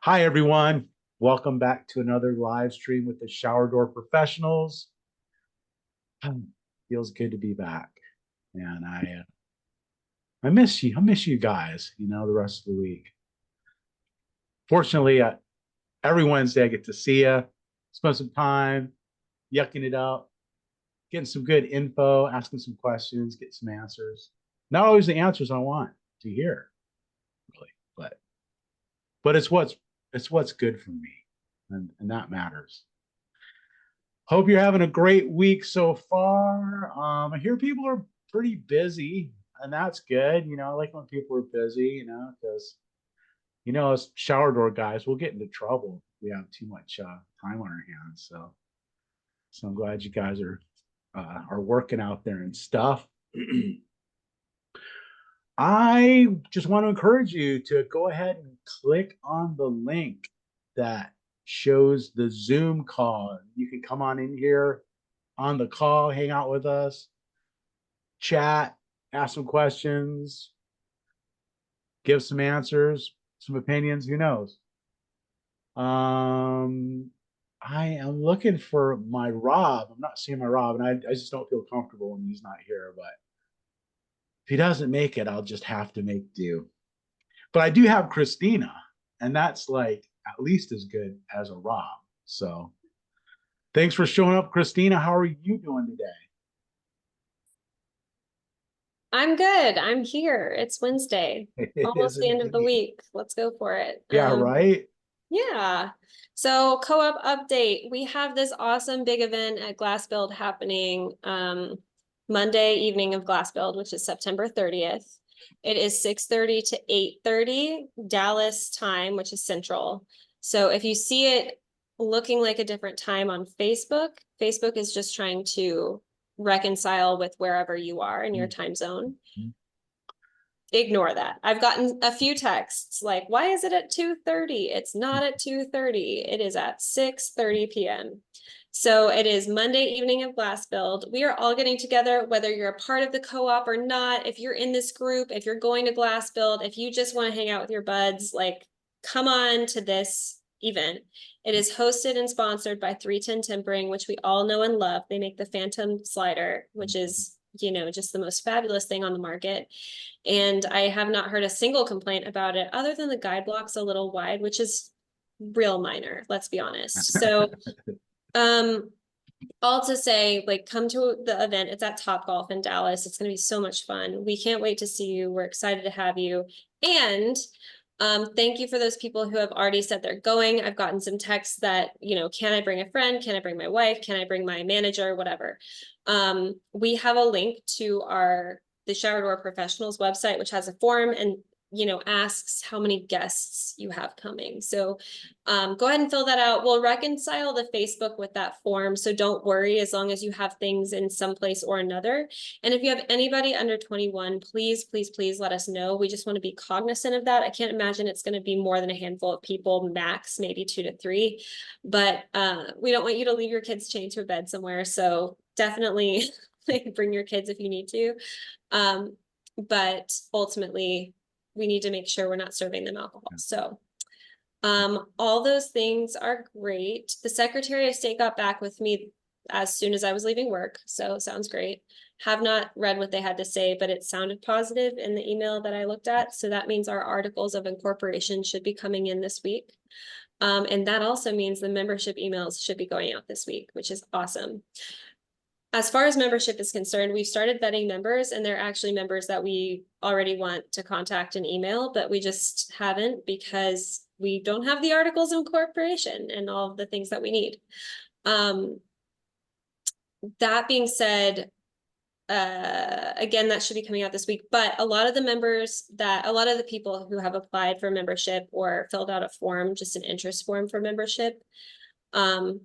Hi, everyone. Welcome back to another live stream with the Shower Door Professionals. Feels good to be back, and I miss you. I miss you guys. The rest of the week. Fortunately, every Wednesday I get to see you, spend some time yucking it up, getting some good info, asking some questions, get some answers. Not always the answers I want to hear, really, but it's what's good for me, and that matters. Hope you're having a great week so far. I hear people are pretty busy, and that's good. I like when people are busy, because as shower door guys, we'll get into trouble if we have too much time on our hands. So I'm glad you guys are working out there and stuff. I just want to encourage you to go ahead and click on the link that shows the Zoom call. You can come on in here on the call, hang out with us, chat, ask some questions, give some answers, some opinions. Who knows? I am looking for my Rob. I'm not seeing my Rob, and I just don't feel comfortable when he's not here. But if he doesn't make it, I'll just have to make do. But I do have Christina, and that's like at least as good as a Rob. So thanks for showing up, Christina. How are you doing today? I'm good. I'm here. It's Wednesday, It is almost the end of the indeed. week. Let's go for it. Yeah, right. Yeah. So co-op update. We have this awesome big event at Glass Build happening Monday evening of Glass Build, which is September 30th. It is 6:30 to 8:30 Dallas time, which is Central. So if you see it looking like a different time on Facebook, Facebook is just trying to reconcile with wherever you are in your time zone. Ignore that. I've gotten a few texts like, why is it at 2:30? It's not at 2:30. It is at 6:30 p.m. So it is Monday evening of Glass Build. We are all getting together, whether you're a part of the co-op or not. If you're in this group, if you're going to Glass Build, if you just want to hang out with your buds, like come on to this event. It is hosted and sponsored by 310 Tempering, which we all know and love. They make the Phantom slider, which is, just the most fabulous thing on the market. And I have not heard a single complaint about it other than the guide block's a little wide, which is real minor, let's be honest. So all to say, like, come to the event. It's at Topgolf in Dallas. It's going to be so much fun. We can't wait to see you. We're excited to have you. And thank you for those people who have already said they're going. I've gotten some texts that, can I bring a friend? Can I bring my wife? Can I bring my manager? Whatever. We have a link to the Shower Door Professionals website, which has a form and asks how many guests you have coming. So go ahead and fill that out. We'll reconcile the Facebook with that form. So don't worry, as long as you have things in some place or another. And if you have anybody under 21, please, please, please let us know. We just want to be cognizant of that. I can't imagine it's going to be more than a handful of people, max, maybe 2 to 3. But we don't want you to leave your kids chained to a bed somewhere. So definitely bring your kids if you need to. But ultimately, we need to make sure we're not serving them alcohol. So all those things are great. The Secretary of State got back with me as soon as I was leaving work. So sounds great. Have not read what they had to say, but it sounded positive in the email that I looked at. So that means our articles of incorporation should be coming in this week. And that also means the membership emails should be going out this week, which is awesome. As far as membership is concerned, we've started vetting members, and they're actually members that we already want to contact and email, but we just haven't because we don't have the articles of incorporation and all of the things that we need. That being said, again, that should be coming out this week, but a lot of the people who have applied for membership or filled out a form, just an interest form for membership,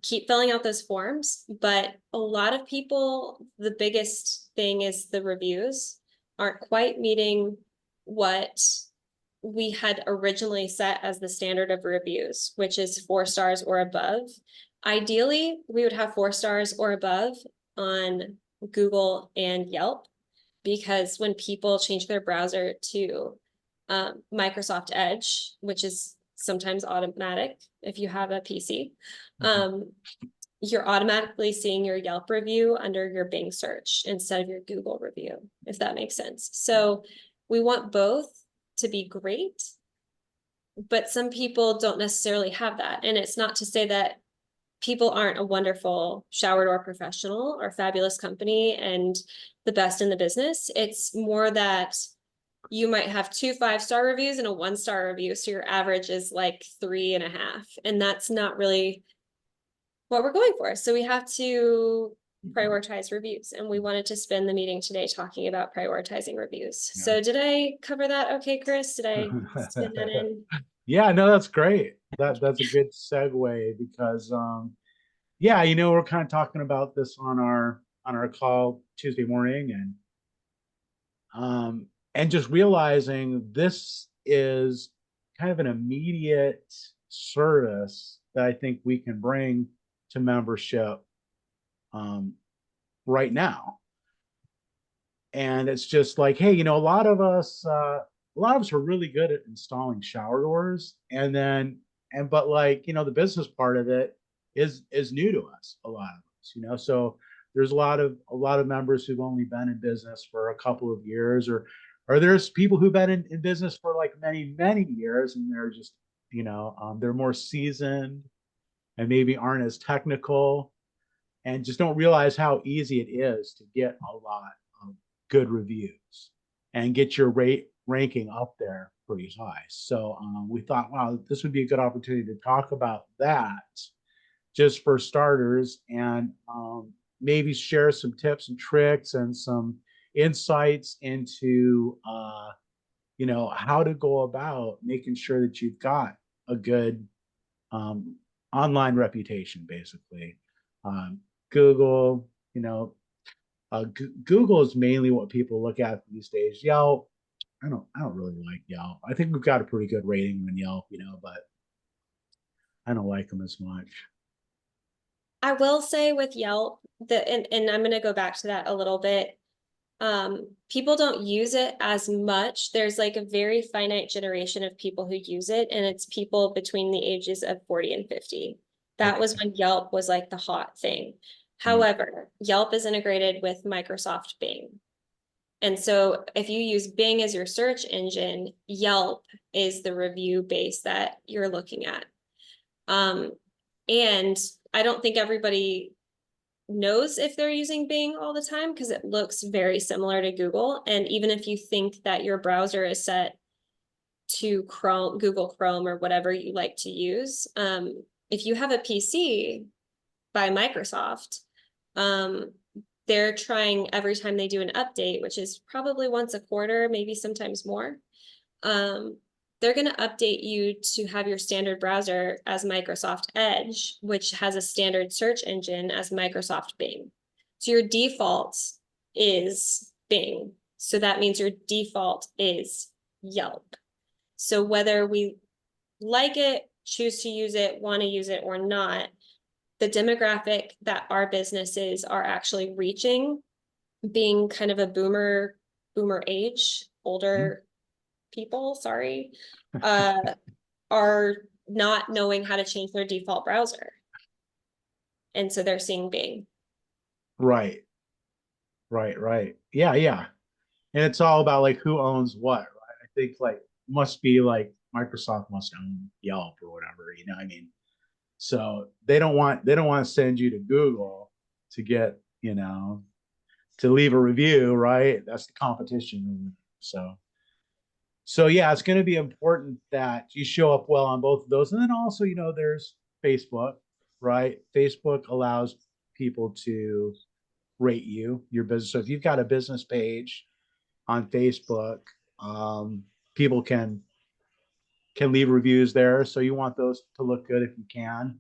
keep filling out those forms. But a lot of people, the biggest thing is the reviews aren't quite meeting what we had originally set as the standard of reviews, which is 4 stars or above. Ideally, we would have 4 stars or above on Google and Yelp, because when people change their browser to Microsoft Edge, which is sometimes automatic if you have a PC. Mhm. You're automatically seeing your Yelp review under your Bing search instead of your Google review, if that makes sense. So we want both to be great, but some people don't necessarily have that. And it's not to say that people aren't a wonderful shower door professional or fabulous company and the best in the business. It's more that you might have 2 5-star reviews and a 1-star review. So your average is like 3.5. And that's not really what we're going for. So we have to prioritize reviews, and we wanted to spend the meeting today talking about prioritizing reviews. Yeah. So did I cover that okay, Chris? Did I spin that in? Yeah, no, that's great. That's a good segue because yeah, we're kind of talking about this on our call Tuesday morning, and just realizing this is kind of an immediate service that I think we can bring to membership um, right now. And it's just like, hey, a lot of us are really good at installing shower doors, and then and but like the business part of it is new to us, a lot of us, so there's a lot of members who've only been in business for a couple of years, or there's people who've been in business for like many years, and they're just they're more seasoned and maybe aren't as technical, and just don't realize how easy it is to get a lot of good reviews and get your ranking up there pretty high. So we thought, wow, this would be a good opportunity to talk about that just for starters, and maybe share some tips and tricks and some insights into how to go about making sure that you've got a good um, online reputation, basically. Um, Google, Google is mainly what people look at these days. Yelp, I don't really like Yelp. I think we've got a pretty good rating on Yelp, but I don't like them as much. I will say with Yelp that, and I'm going to go back to that a little bit. People don't use it as much. There's like a very finite generation of people who use it, and it's people between the ages of 40 and 50. That was Okay. when Yelp was like the hot thing. Mm. However, Yelp is integrated with Microsoft Bing. And so if you use Bing as your search engine, Yelp is the review base that you're looking at. And I don't think everybody knows if they're using Bing all the time because it looks very similar to Google. And even if you think that your browser is set to Chrome, Google Chrome, or whatever you like to use, if you have a PC by Microsoft, they're trying every time they do an update, which is probably once a quarter, maybe sometimes more. They're going to update you to have your standard browser as Microsoft Edge, which has a standard search engine as Microsoft Bing. So your default is Bing. So that means your default is Yelp. So whether we like it, choose to use it, want to use it or not, the demographic that our businesses are actually reaching, being kind of a boomer age, older people, sorry, are not knowing how to change their default browser. And so they're seeing Bing. Right, right. Yeah. And it's all about like who owns what, right? I think like must be like Microsoft must own Yelp or whatever, I mean. So they don't want to send you to Google to get, to leave a review, right? That's the competition. So yeah, it's going to be important that you show up well on both of those. And then also, there's Facebook, right? Facebook allows people to rate your business. So if you've got a business page on Facebook, people can leave reviews there. So you want those to look good if you can.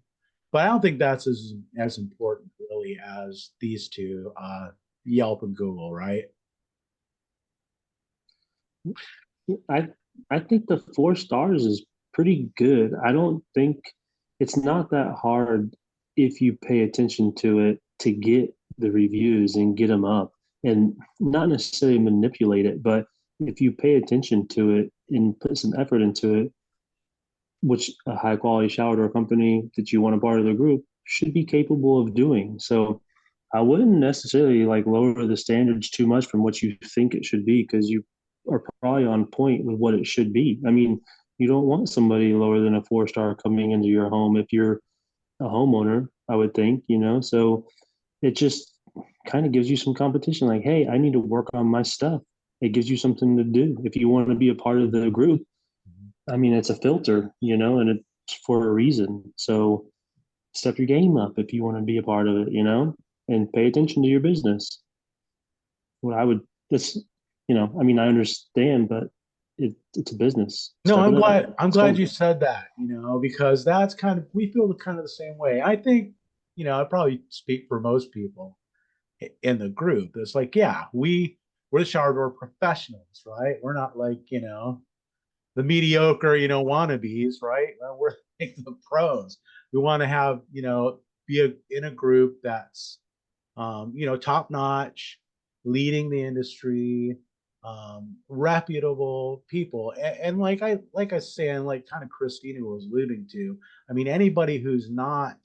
But I don't think that's as important really as these two, Yelp and Google, right? I I think the 4 stars is pretty good. I don't think it's not that hard if you pay attention to it to get the reviews and get them up and not necessarily manipulate it, but if you pay attention to it and put some effort into it, which a high quality shower door company that you want to part of the group should be capable of doing. So I wouldn't necessarily like lower the standards too much from what you think it should be, because you are probably on point with what it should be. I mean, you don't want somebody lower than a 4-star coming into your home if you're a homeowner, I would think, you know. So it just kind of gives you some competition, like, hey, I need to work on my stuff. It gives you something to do if you want to be a part of the group. I mean, it's a filter, you know, and it's for a reason. So step your game up if you want to be a part of it, you know, and pay attention to your business. What I would, this, you know, I mean, I understand, but it's a business. No, Step I'm it up. glad I'm It's glad fun. you said that, you know, because that's kind of, we feel the kind of the same way. I think, you know, I probably speak for most people in the group. It's like, yeah, we're the shower door professionals, right? We're not like, you know, the mediocre, you know, wannabes, right? We're like the pros. We want to have, you know, in a group that's you know, top notch, leading the industry, reputable people. And like I say, and like kind of Christina was alluding to, I mean, anybody who's not,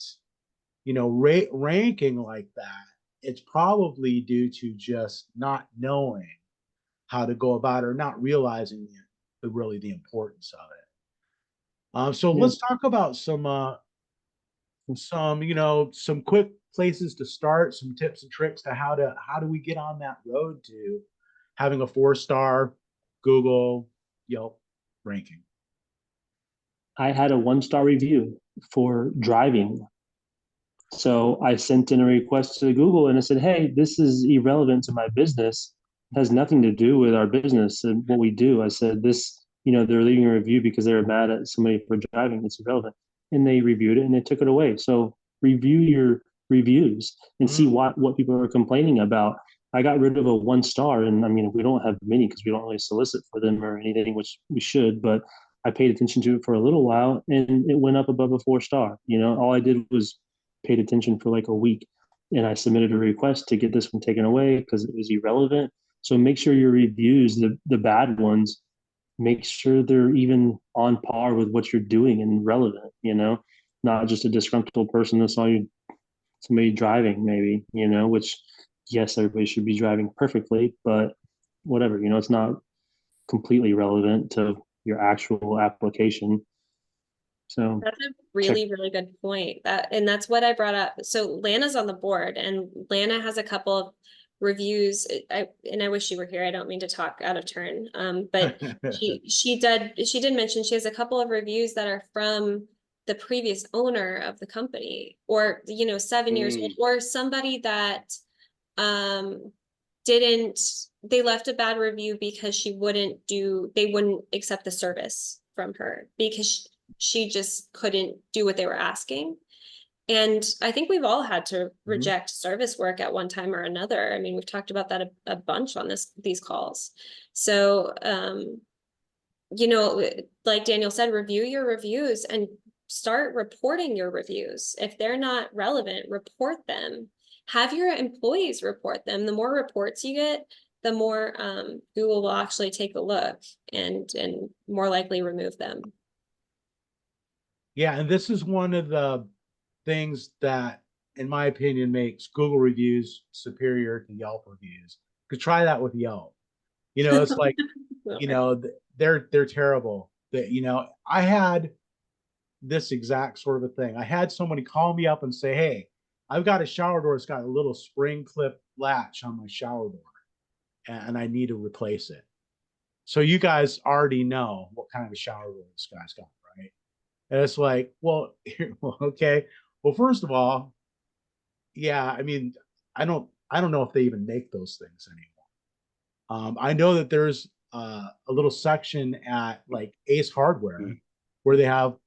you know, ranking like that, it's probably due to just not knowing how to go about it, or not realizing really the importance of it. So Yeah. let's talk about some, you know, some quick places to start, some tips and tricks to how do we get on that road to having a 4-star Google Yelp ranking. I had a 1-star review for driving. So I sent in a request to Google and I said, hey, this is irrelevant to my business. It has nothing to do with our business and what we do. I said, this, you know, they're leaving a review because they were mad at somebody for driving. It's irrelevant. And they reviewed it and they took it away. So review your reviews and see Mm. what people are complaining about. I got rid of a 1-star, and I mean, we don't have many because we don't really solicit for them or anything, which we should, but I paid attention to it for a little while and it went up above a 4-star. You know, all I did was paid attention for like a week, and I submitted a request to get this one taken away because it was irrelevant. So make sure your reviews, the bad ones, make sure they're even on par with what you're doing and relevant, you know, not just a disgruntled person that saw you, somebody driving maybe, you know, which yes, everybody should be driving perfectly, but whatever, you know, it's not completely relevant to your actual application. So That's a check. really, really good point. And that's what I brought up. So Lana's on the board, and Lana has a couple of reviews. And I wish she were here. I don't mean to talk out of turn. But she did mention she has a couple of reviews that are from the previous owner of the company, or, you know, 7 years old, or somebody that um didn't they left a bad review because they wouldn't accept the service from her because she just couldn't do what they were asking. And I think we've all had to Mhm. reject service work at one time or another. I mean, we've talked about that a bunch on these calls. So you know, like Daniel said, review your reviews and start reporting your reviews. If they're not relevant, report them. Have your employees report them. The more reports you get, the more Google will actually take a look and more likely remove them. Yeah, and this is one of the things that, in my opinion, makes Google reviews superior to Yelp reviews. Could try that with Yelp. You know, it's like, you know, they're terrible. That, you know, I had this exact sort of a thing. I had somebody call me up and say, "Hey, I've got a shower door. It's got a little spring clip latch on my shower door, and I need to replace it." So you guys already know what kind of a shower door this guy's got, right? And it's like, well, well, okay. Well, first of all, yeah, I mean, I don't know if they even make those things anymore. I know that there's a little section at like Ace Hardware where they have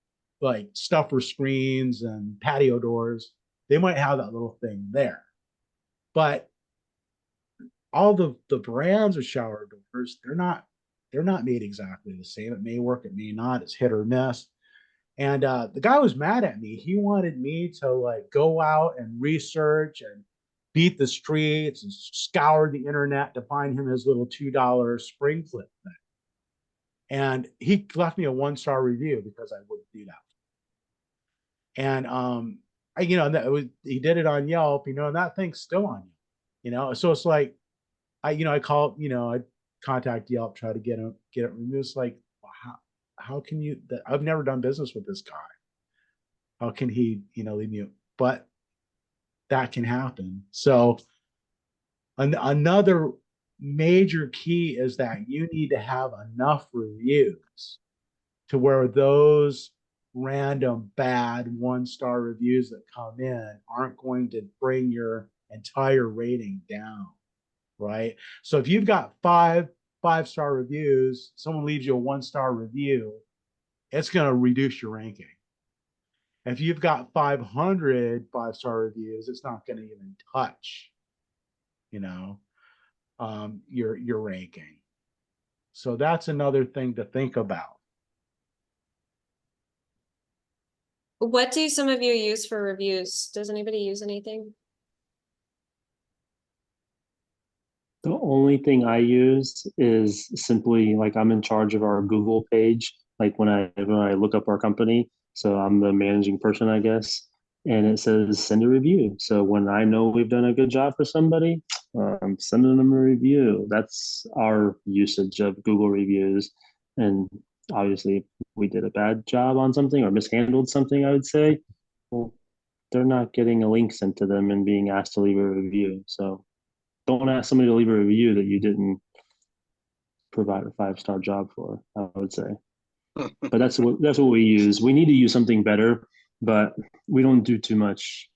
like stuff for screens and patio doors. They might have that little thing there, but all the brands of shower doors, they're not made exactly the same. It may work, it may not. It's hit or miss. And the guy was mad at me. He wanted me to like go out and research and beat the streets and scour the internet to find him his little $2 spring clip thing. And he left me a 1-star review because I wouldn't do that. And he did it on Yelp, and that thing's still on Yelp, so it's like I call, I contact Yelp, try to get it removed. It's like, how can you, I've never done business with this guy. How can he, leave me? But that can happen. So another major key is that you need to have enough reviews to where those random bad 1-star reviews that come in aren't going to bring your entire rating down, right? So if you've got 5-star reviews, someone leaves you a 1-star review, it's going to reduce your ranking. If you've got 500 5-star reviews, it's not going to even touch, your ranking. So that's another thing to think about. What do some of you use for reviews? Does anybody use anything? The only thing I use is simply like I'm in charge of our Google page. Like when I look up our company, so I'm the managing person, I guess, and it says send a review. So when I know we've done a good job for somebody, I'm sending them a review. That's our usage of Google reviews. And obviously, if we did a bad job on something or mishandled something, I would say, well, they're not getting a link sent to them and being asked to leave a review. So don't ask somebody to leave a review that you didn't provide a 5-star job for, I would say. But that's what we use. We need to use something better, but we don't do too much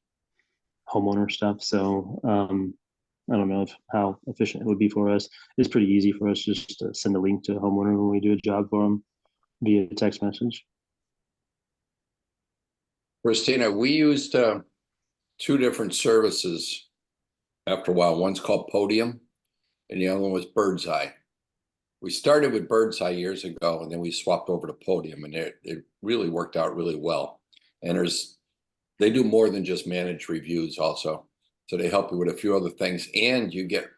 homeowner stuff. So I don't know how efficient it would be for us. It's pretty easy for us just to send a link to a homeowner when we do a job for them via text message. Christina, we used 2 different services after a while. One's called Podium and the other one was Birdseye. We started with Birdseye years ago and then we swapped over to Podium, and it really worked out really well. And they do more than just manage reviews also. So they help you with a few other things, and you get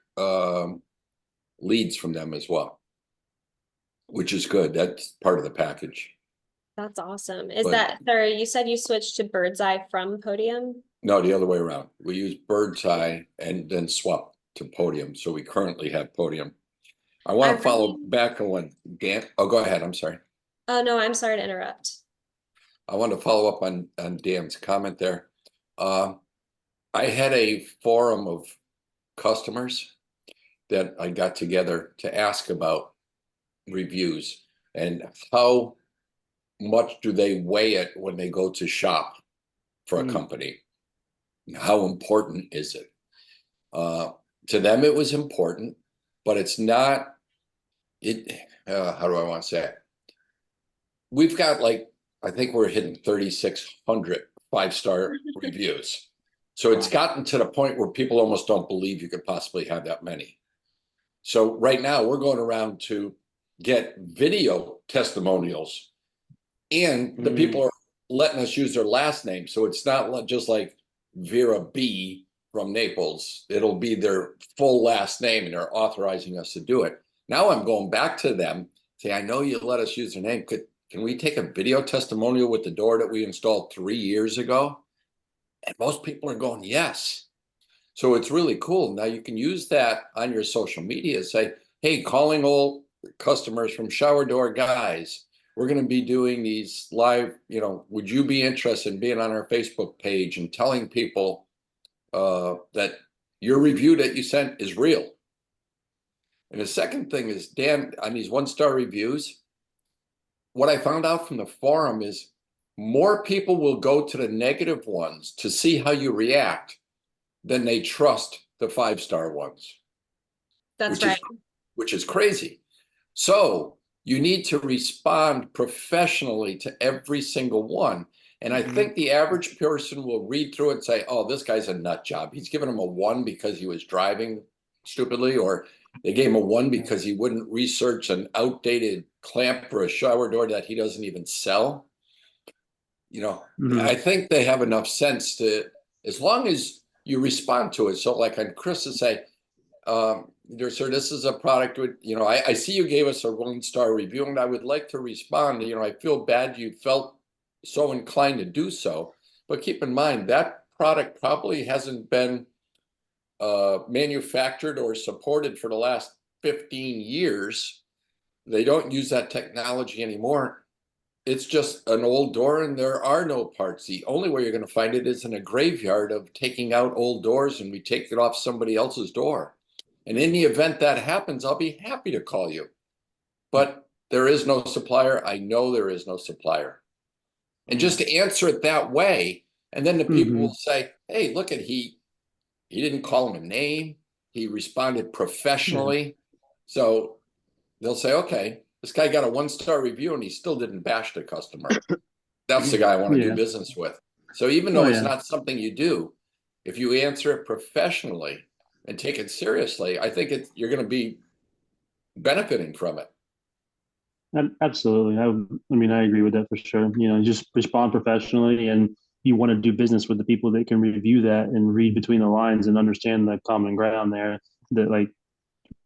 leads from them as well, which is good. That's part of the package. That's awesome. Sorry, you said you switched to Birdseye from Podium? No, the other way around. We use Birdseye and then swap to Podium. So we currently have Podium. I want to follow back on what Dan, go ahead. I'm sorry. Oh, no, I'm sorry to interrupt. I want to follow up on Dan's comment there. I had a forum of customers that I got together to ask about reviews and how much do they weigh it when they go to shop for a company? How important is it? To them, it was important, but it's not, how do I want to say it? We've got I think we're hitting 3,600 5-star reviews. So it's gotten to the point where people almost don't believe you could possibly have that many. So right now we're going around to get video testimonials, and the people are letting us use their last name. So it's not just like Vera B from Naples. It'll be their full last name, and they're authorizing us to do it. Now I'm going back to them, say, I know you let us use their name. Can we take a video testimonial with the door that we installed 3 years ago? And most people are going, yes. So it's really cool. Now you can use that on your social media. Say, hey, calling all customers from Shower Door Guys. We're going to be doing these live, would you be interested in being on our Facebook page and telling people that your review that you sent is real? And the second thing is, Dan, on these 1-star reviews, what I found out from the forum is more people will go to the negative ones to see how you react than they trust the 5-star ones. That's right. Which is crazy. So you need to respond professionally to every single one. And I think the average person will read through it and say, oh, this guy's a nut job. He's giving him a 1 because he was driving stupidly, or they gave him a 1 because he wouldn't research an outdated clamp for a shower door that he doesn't even sell. I think they have enough sense to, as long as you respond to it. So like on Chris to say, dear sir, this is a product with, I see you gave us a 1-star review and I would like to respond. I feel bad you felt so inclined to do so, but keep in mind that product probably hasn't been manufactured or supported for the last 15 years. They don't use that technology anymore. It's just an old door and there are no parts. The only way you're going to find it is in a graveyard of taking out old doors and we take it off somebody else's door. And in the event that happens, I'll be happy to call you. But there is no supplier. I know there is no supplier. And just to answer it that way, and then the people will say, hey, look at he didn't call him a name. He responded professionally. So they'll say, okay, this guy got a 1-star review and he still didn't bash the customer. That's the guy I want to do business with. So even though it's not something you do, if you answer it professionally and take it seriously, I think you're going to be benefiting from it. Absolutely. I mean, I agree with that for sure. Just respond professionally, and you want to do business with the people that can review that and read between the lines and understand the common ground there. That like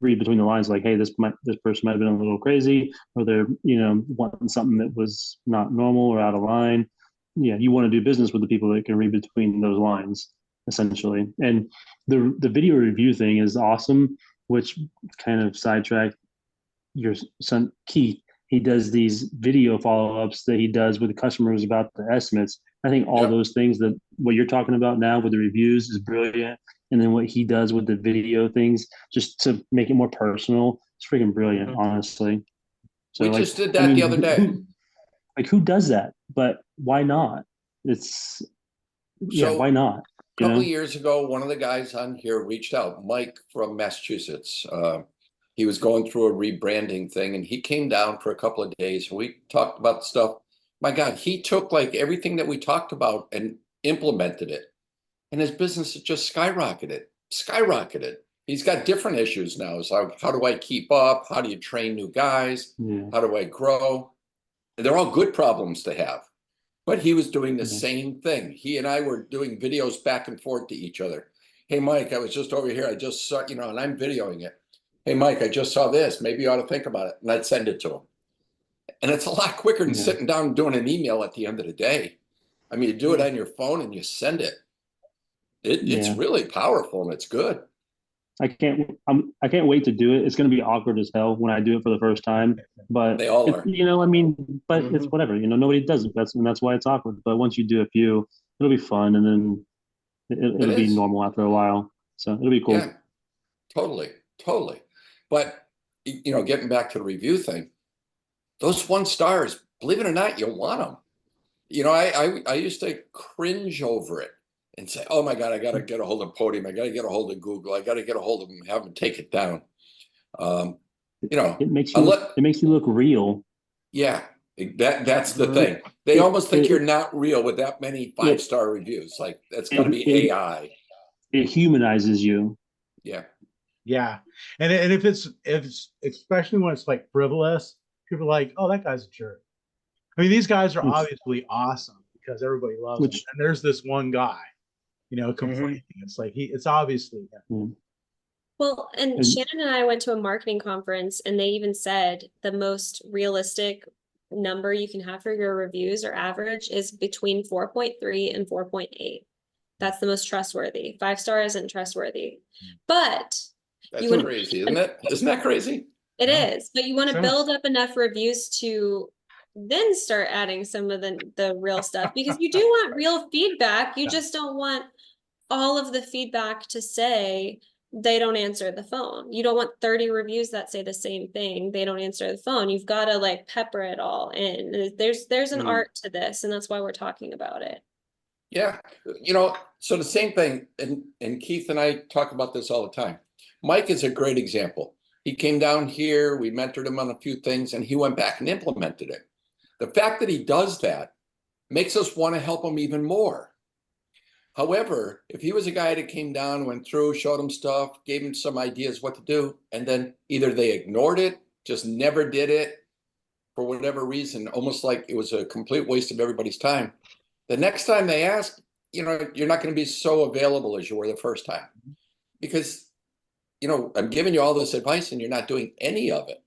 read between the lines, like, hey, this person might have been a little crazy, or they're wanting something that was not normal or out of line. Yeah, you want to do business with the people that can read between those lines, essentially. And the video review thing is awesome, which kind of sidetracked your son Keith. He does these video follow-ups that he does with the customers about the estimates. I think all those things, that what you're talking about now with the reviews, is brilliant. And then what he does with the video things, just to make it more personal, it's freaking brilliant, honestly. So we just did that the other day. Who does that? But why not? Why not? A couple of years ago, one of the guys on here reached out, Mike from Massachusetts. He was going through a rebranding thing and he came down for a couple of days. We talked about stuff. My God, he took like everything that we talked about and implemented it. And his business has just skyrocketed. He's got different issues now. It's like, how do I keep up? How do you train new guys? How do I grow? And they're all good problems to have. But he was doing the same thing. He and I were doing videos back and forth to each other. Hey, Mike, I was just over here. I just saw, and I'm videoing it. Hey, Mike, I just saw this. Maybe you ought to think about it. And I'd send it to him. And it's a lot quicker than sitting down and doing an email at the end of the day. I mean, you do it on your phone and you send it. It's really powerful and it's good. I can't wait to do it. It's going to be awkward as hell when I do it for the first time, but they all are. But it's whatever. Nobody does it. That's why it's awkward. But once you do a few, it'll be fun, and then it'll be normal after a while. So it'll be cool. Yeah, totally. But getting back to the review thing, those 1 stars, believe it or not, you want them. I used to cringe over it and say, oh my God, I got to get a hold of Podium. I got to get a hold of Google. I got to get a hold of them and have them take it down. It makes you look real. Yeah, that's the thing. They almost think you're not real with that many 5-star reviews. Like that's got to be AI. It humanizes you. Yeah. Yeah. And if it's especially when it's like frivolous, people are like, oh, that guy's a jerk. I mean, these guys are obviously awesome because everybody loves them. And there's this one guy, complaining. It's like it's obviously him. Well, and Shannon and I went to a marketing conference and they even said the most realistic number you can have for your reviews or average is between 4.3 and 4.8. That's the most trustworthy. 5-star isn't trustworthy. But that's crazy, isn't it? Isn't that crazy? It is. But you want to build up enough reviews to then start adding some of the real stuff, because you do want real feedback. You just don't want all of the feedback to say they don't answer the phone. You don't want 30 reviews that say the same thing. They don't answer the phone. You've got to like pepper it all in. There's an art to this, and that's why we're talking about it. Yeah. So the same thing, and Keith and I talk about this all the time. Mike is a great example. He came down here, we mentored him on a few things, and he went back and implemented it. The fact that he does that makes us want to help him even more. However, if he was a guy that came down, went through, showed him stuff, gave him some ideas what to do, and then either they ignored it, just never did it for whatever reason, almost like it was a complete waste of everybody's time. The next time they ask, you're not going to be so available as you were the first time, because I'm giving you all this advice and you're not doing any of it.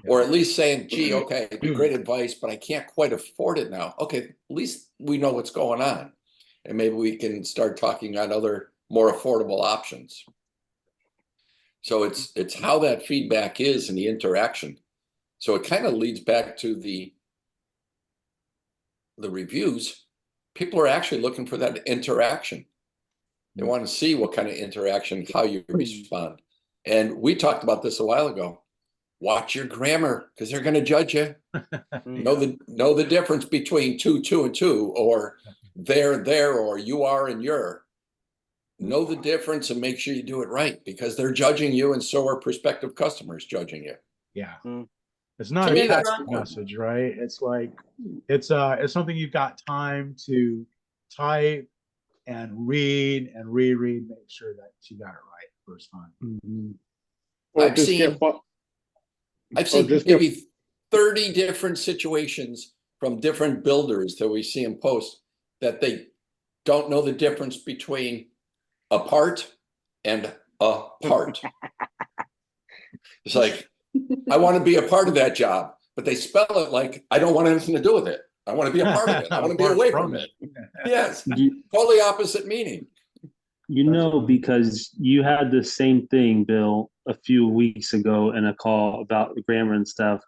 Or at least saying, gee, okay, great advice, but I can't quite afford it now. Okay, at least we know what's going on. And maybe we can start talking on other more affordable options. So it's how that feedback is and the interaction. So it kind of leads back to the reviews. People are actually looking for that interaction. They want to see what kind of interaction, how you respond. And we talked about this a while ago. Watch your grammar because they're going to judge you. Know the difference between to and to, or there, or you are and you're. Know the difference and make sure you do it right because they're judging you, and so are prospective customers judging you. Yeah. It's not To a me, text that's message, right? It's like it's something you've got time to type and read and reread, make sure that you got it right first time. I've seen maybe 30 different situations from different builders that we see in post that they don't know the difference between a part and a part. It's like, I want to be a part of that job, but they spell it like I don't want anything to do with it. I want to be a part of it. I want to be away from it. Yes, totally opposite meaning. Because you had the same thing, Bill, a few weeks ago in a call about the grammar and stuff.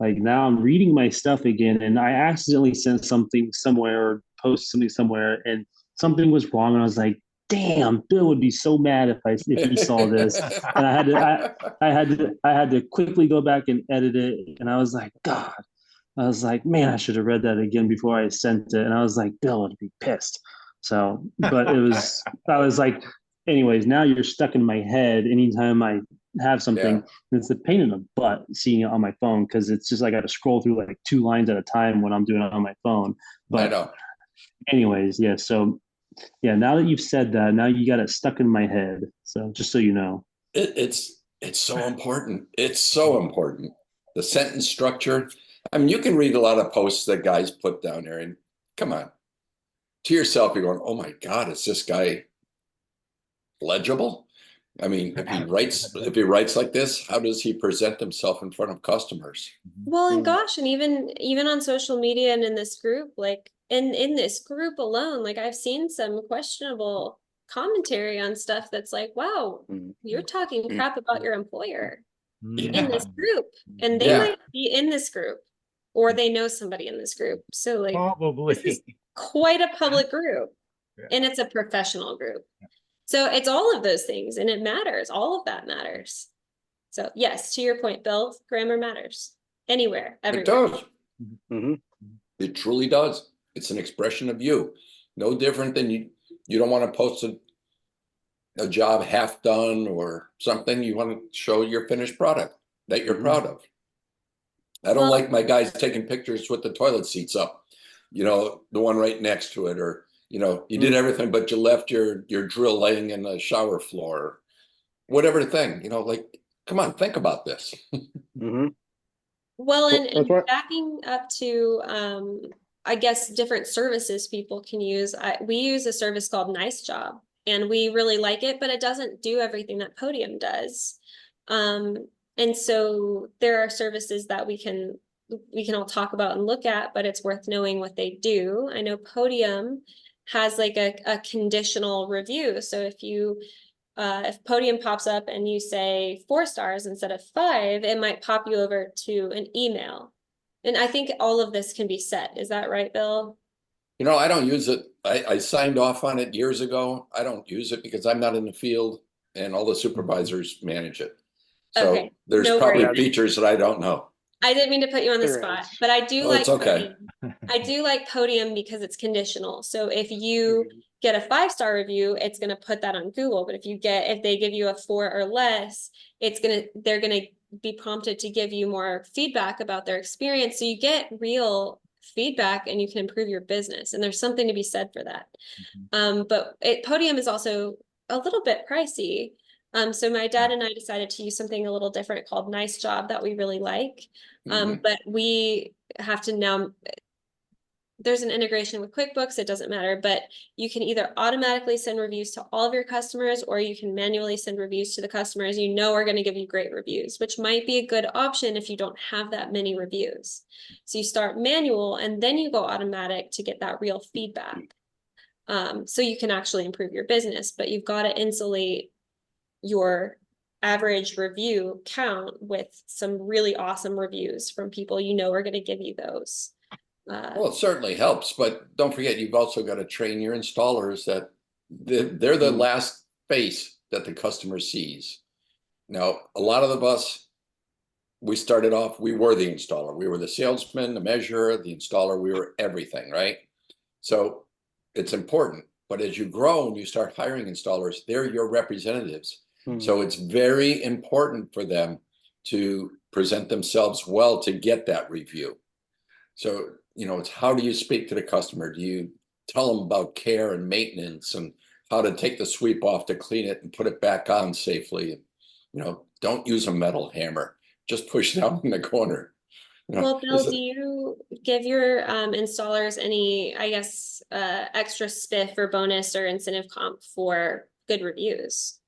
Like now I'm reading my stuff again and I accidentally sent something somewhere or posted something somewhere and something was wrong. And I was like, damn, Bill would be so mad if he saw this. And I had to quickly go back and edit it. And I was like, God, I was like, man, I should have read that again before I sent it. And I was like, Bill would be pissed. So, but I was like, anyways, now you're stuck in my head. Anytime I have something, it's a pain in the butt seeing it on my phone because it's just I got to scroll through like 2 lines at a time when I'm doing it on my phone. But I know. Anyways, yeah. So, yeah. Now that you've said that, now you got it stuck in my head. So, just so you know, it's so important. It's so important. The sentence structure. I mean, you can read a lot of posts that guys put down there, and come on. To yourself, you're going, oh my God, is this guy legible? I mean, if he writes like this, how does he present himself in front of customers? Well, and gosh, and even on social media and in this group, like in this group alone, like I've seen some questionable commentary on stuff that's like, wow, you're talking crap about your employer in this group, and they might be in this group or they know somebody in this group. So like Probably. this is quite a public group and it's a professional group. So it's all of those things and it matters. All of that matters. So yes, to your point, Bill, grammar matters anywhere, everywhere. It does. It truly does. It's an expression of you. No different than you don't want to post a job half done or something. You want to show your finished product that you're proud of. I don't like my guys taking pictures with the toilet seats up, the one right next to it, or, you did everything, but you left your drill laying in the shower floor, whatever thing, like, come on, think about this. Well, and backing up to, I guess, different services people can use. We use a service called Nice Job, and we really like it, but it doesn't do everything that Podium does. And so there are services that we can all talk about and look at, but it's worth knowing what they do. I know Podium has like a conditional review. So if Podium pops up and you say 4 stars instead of 5, it might pop you over to an email. And I think all of this can be set. Is that right, Bill? I don't use it. I signed off on it years ago. I don't use it because I'm not in the field and all the supervisors manage it. So there's probably features that I don't know. I didn't mean to put you on the spot, but I do like okay. Podium. I do like Podium because it's conditional. So if you get a 5-star review, it's going to put that on Google. But if they give you a 4 or less, they're going to be prompted to give you more feedback about their experience. So you get real feedback and you can improve your business. And there's something to be said for that. But Podium is also a little bit pricey. So my dad and I decided to use something a little different called Nice Job that we really like. But we have to now there's an integration with QuickBooks, it doesn't matter, but you can either automatically send reviews to all of your customers, or you can manually send reviews to the customers you know are going to give you great reviews, which might be a good option if you don't have that many reviews. So you start manual and then you go automatic to get that real feedback. So you can actually improve your business, but you've got to insulate your average review count with some really awesome reviews from people you know are going to give you those. Well, it certainly helps, but don't forget, you've also got to train your installers that they're the last face that the customer sees. Now, a lot of us, we started off, we were the installer. We were the salesman, the measurer, the installer, we were everything, right? So it's important, but as you grow and you start hiring installers, they're your representatives. So it's very important for them to present themselves well to get that review. So, you know, it's how do you speak to the customer? Do you tell them about care and maintenance and how to take the sweep off to clean it and put it back on safely? You know, don't use a metal hammer, just push it out in the corner. You know, Well, Bill, do you give your installers any, I guess, extra spiff or bonus or incentive comp for good reviews?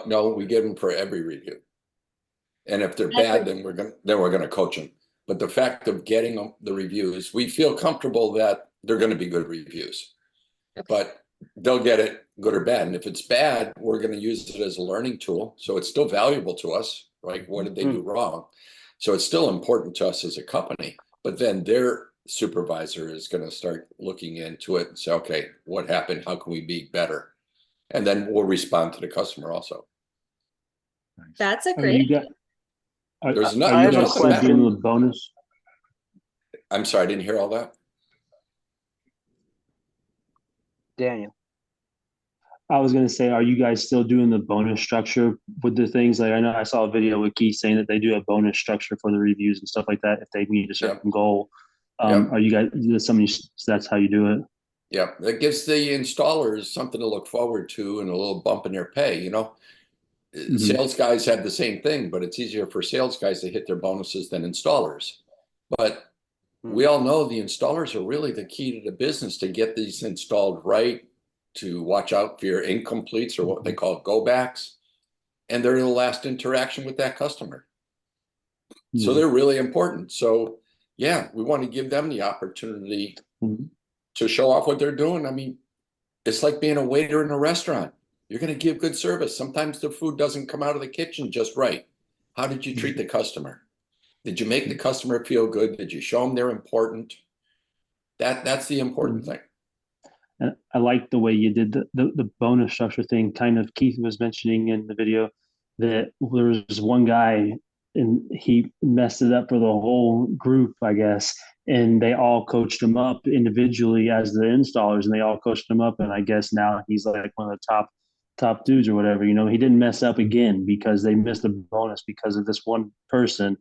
no, we give them for every review. And if they're bad, then we're gonna coach them. But the fact of getting them the reviews, we feel comfortable that they're going to be good reviews. Okay. But they'll get it good or bad. And if it's bad, we're going to use it as a learning tool. So it's still valuable to us, right? What did they do wrong? So it's still important to us as a company. But then their supervisor is going to start looking into it and say, okay, what happened? How can we be better? And then we'll respond to the customer also. That's a Are great. you guys, There's are not- you there's guys nothing still bad. doing the bonus? I'm sorry, I didn't hear all that. Daniel. I was gonna say, are you guys still doing the bonus structure with the things? Like, I know I saw a video with Keith saying that they do a bonus structure for the reviews and stuff like that if they meet a certain goal. Are you guys, that's how you do it? Yeah, that gives the installers something to look forward to and a little bump in their pay, you know. Sales guys have the same thing, but it's easier for sales guys to hit their bonuses than installers. But we all know the installers are really the key to the business to get these installed right, to watch out for your incompletes or what they call go backs. And they're the last interaction with that customer. So they're really important. So yeah, we want to give them the opportunity to show off what they're doing. I mean, it's like being a waiter in a restaurant. You're going to give good service. Sometimes the food doesn't come out of the kitchen just right. How did you treat the customer? Did you make the customer feel good? Did you show them they're important? That's the important thing. And I like the way you did the bonus structure thing. Kind of Keith was mentioning in the video that there was one guy and he messed it up for the whole group, I guess. And they all coached him up individually as the installers, and they all coached him up. And I guess now he's like one of the top dudes or whatever. You know, he didn't mess up again because they missed a bonus because of this one person.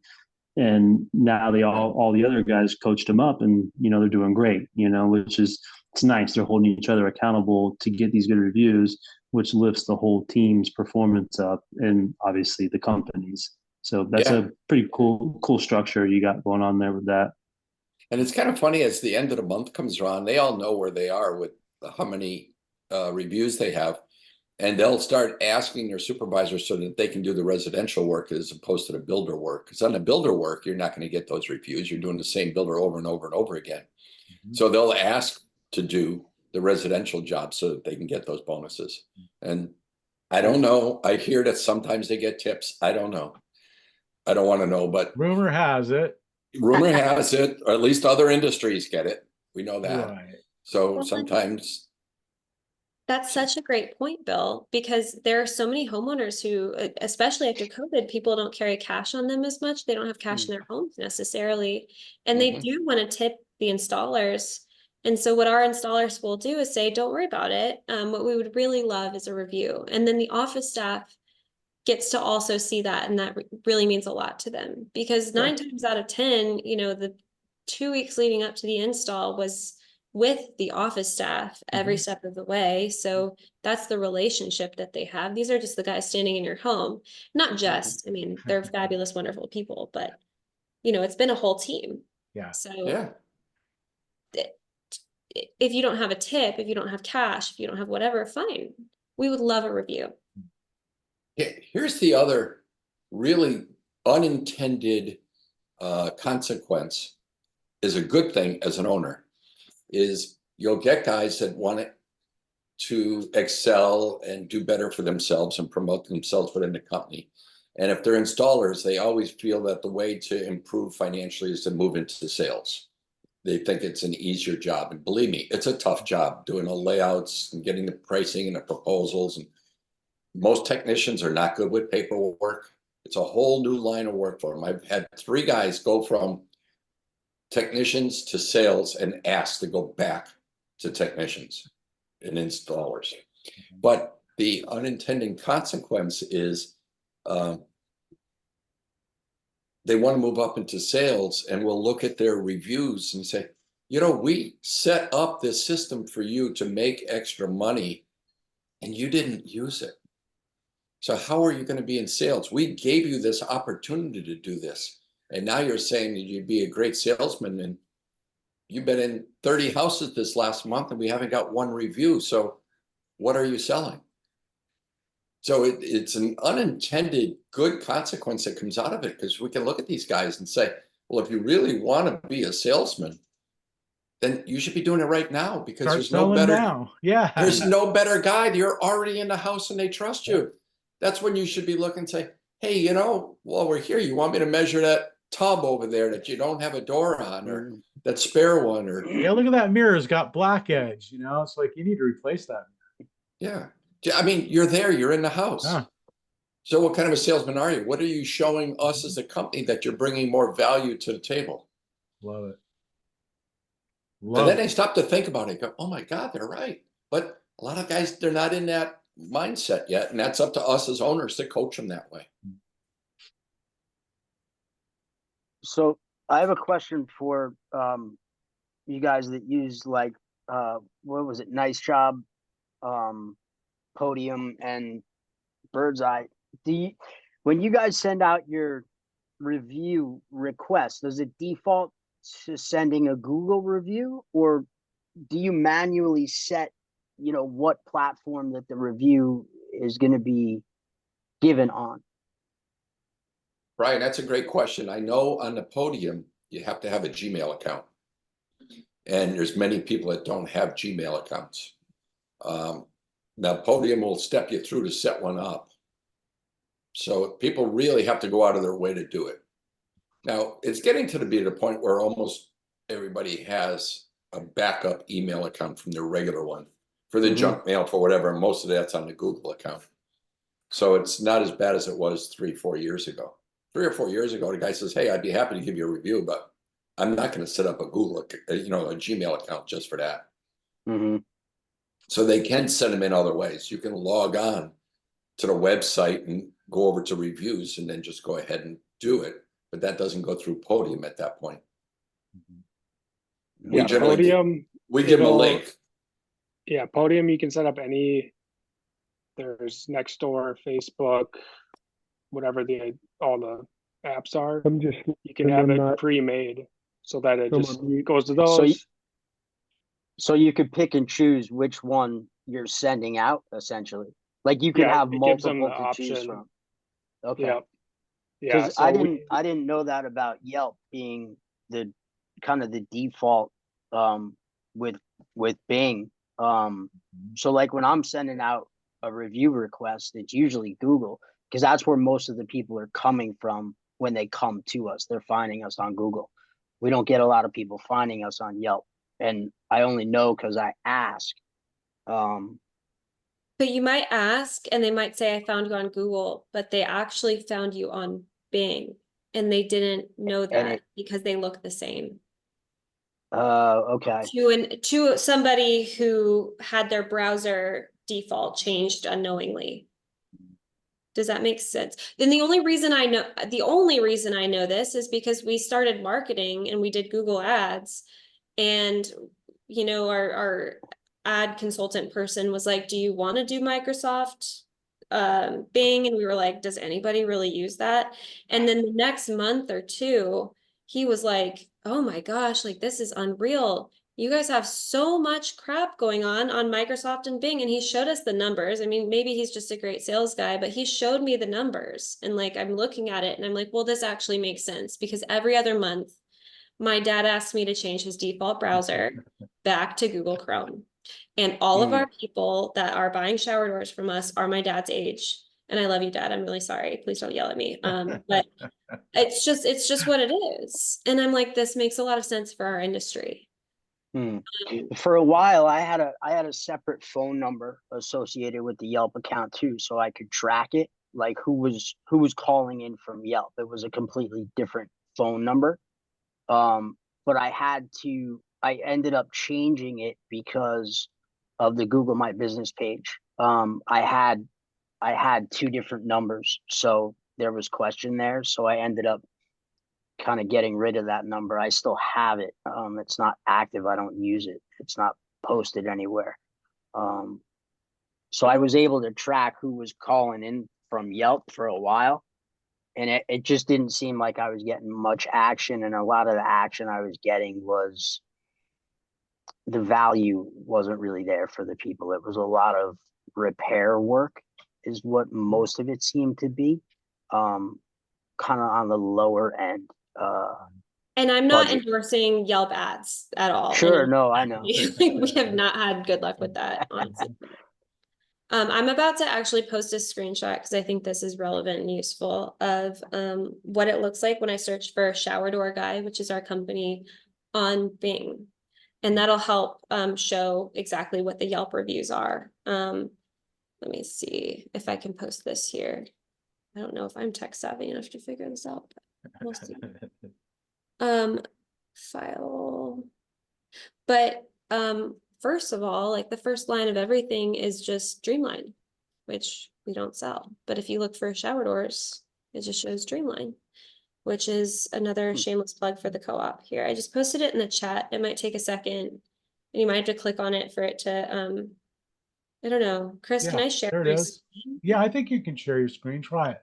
And now they all the other guys coached him up, and you know they're doing great. You know, which is it's nice. They're holding each other accountable to get these good reviews, which lifts the whole team's performance up, and obviously the company's. So that's a pretty cool structure you got going on there with that. And it's kind of funny as the end of the month comes around, they all know where they are with how many reviews they have. And they'll start asking their supervisors so that they can do the residential work as opposed to the builder work. Because on the builder work, you're not going to get those reviews. You're doing the same builder over and over and over again. So they'll ask to do the residential job so that they can get those bonuses. And I don't know. I hear that sometimes they get tips. I don't know. I don't want to know, but Rumor has it. rumor has it, or at least other industries get it. We know that. Right. So sometimes. That's such a great point, Bill, because there are so many homeowners who, especially after COVID, people don't carry cash on them as much. They don't have cash in their homes necessarily. And they do want to tip the installers. And so what our installers will do is say, don't worry about it. What we would really love is a review. And then the office staff gets to also see that. And that really means a lot to them, because 9 times out of 10, you know, the 2 weeks leading up to the install was with the office staff every step of the way. So that's the relationship that they have. These are just the guys standing in your home. Not just, I mean, they're fabulous, wonderful people, but you know, it's been a whole team. Yeah. So if you don't have a tip, if you don't have cash, if you don't have whatever, fine. We would love a review. Here's the other really unintended consequence, is a good thing as an owner, is you'll get guys that want it to excel and do better for themselves and promote themselves within the company. And if they're installers, they always feel that the way to improve financially is to move into sales. They think it's an easier job. And believe me, it's a tough job doing the layouts and getting the pricing and the proposals. And most technicians are not good with paperwork. It's a whole new line of work for them. I've had 3 guys go from technicians to sales and asked to go back to technicians and installers. But the unintended consequence is they want to move up into sales, and we'll look at their reviews and say, you know, we set up this system for you to make extra money and you didn't use it. So how are you going to be in sales? We gave you this opportunity to do this. And now you're saying that you'd be a great salesman, and you've been in 30 houses this last month and we haven't got 1 review. So what are you selling? So it's an unintended good consequence that comes out of it, because we can look at these guys and say, well, if you really want to be a salesman, then you should be doing it right now, because Start there's no selling better, now. Yeah. there's no better guy. You're already in the house and they trust you. That's when you should be looking and say, hey, you know, while we're here, you want me to measure that tub over there that you don't have a door on, or that spare one, or Yeah, look at that mirror. It's got black edge. You know, it's like you need to replace that. yeah. I mean, you're there, you're in the house. Yeah. So what kind of a salesman are you? What are you showing us as a company that you're bringing more value to the table? Love it. And Love then it. they stop to think about it, go, oh my God, they're right. But a lot of guys, they're not in that mindset yet. And that's up to us as owners to coach them that way. So I have a question for you guys that use like what was it? Nice Job, Podium, and Bird's Eye. When you guys send out your review request, does it default to sending a Google review, or do you manually set, you know, what platform that the review is going to be given on? Brian, that's a great question. I know on the Podium, you have to have a Gmail account. And there's many people that don't have Gmail accounts. Now, Podium will step you through to set one up. So people really have to go out of their way to do it. Now, it's getting to be the point where almost everybody has a backup email account from their regular one for the junk mail, for whatever. And most of that's on the Google account. So it's not as bad as it was 3 or 4 years ago. 3 or 4 years ago, the guy says, hey, I'd be happy to give you a review, but I'm not going to set up a Google, you know, a Gmail account just for that. So they can send them in other ways. You can log on to the website and go over to reviews and then just go ahead and do it. But that doesn't go through Podium at that point. We Yeah, generally Podium. we give them a link. Yeah, Podium, you can set up any. There's Nextdoor, Facebook, whatever all the apps are. I'm just You can have it pre-made so that it just mute. goes to those. So you could pick and choose which one you're sending out, essentially. Like you could have it gives them multiple the to choose option. from. Okay. Yeah. Because So I didn't know that about Yelp being the kind of the default with Bing. So like when I'm sending out a review request, it's usually Google, because that's where most of the people are coming from when they come to us. They're finding us on Google. We don't get a lot of people finding us on Yelp, and I only know because I ask. But you might ask and they might say, I found you on Google, but they actually found you on Bing, and they didn't know that because they look the same. Okay. To somebody who had their browser default changed unknowingly. Does that make sense? Then the only reason I know this is because we started marketing and we did Google ads, and you know, our ad consultant person was like, do you want to do Microsoft Bing? And we were like, does anybody really use that? And then the next month or two, he was like, oh my gosh, like this is unreal. you guys have so much crap going on Microsoft and Bing. And he showed us the numbers. I mean, maybe he's just a great sales guy, but he showed me the numbers. And like, I'm looking at it and I'm like, well, this actually makes sense because every other month, my dad asked me to change his default browser back to Google Chrome. And all of our people that are buying shower doors from us are my dad's age. And I love you, Dad. I'm really sorry. Please don't yell at me. But it's just what it is. And I'm like, this makes a lot of sense for our industry. For a while, I had a separate phone number associated with the Yelp account too, so I could track it, like who was calling in from Yelp. It was a completely different phone number. But I ended up changing it because of the Google My Business page. I had two different numbers, so there was question there. So I ended up kind of getting rid of that number. I still have it. It's not active. I don't use it. It's not posted anywhere. So I was able to track who was calling in from Yelp for a while. And it just didn't seem like I was getting much action. And a lot of the action I was getting was the value wasn't really there for the people. It was a lot of repair work is what most of it seemed to be, kind of on the lower end. And I'm not budget. endorsing Yelp ads at all. Sure, And no, I know. we have not had good luck with that, honestly. I'm about to actually post a screenshot because I think this is relevant and useful of what it looks like when I search for Shower Door Guy, which is our company, on Bing. And that'll help show exactly what the Yelp reviews are. Let me see if I can post this here. I don't know if I'm tech savvy enough to figure this out, but we'll see. File. But first of all, like the first line of everything is just Dreamline, which we don't sell. But if you look for shower doors, it just shows Dreamline, which is another shameless plug for the co-op here. I just posted it in the chat. It might take a second and you might have to click on it for it to I don't know. Chris, can I share there it my is. screen? Yeah, I think you can share your screen. Try it.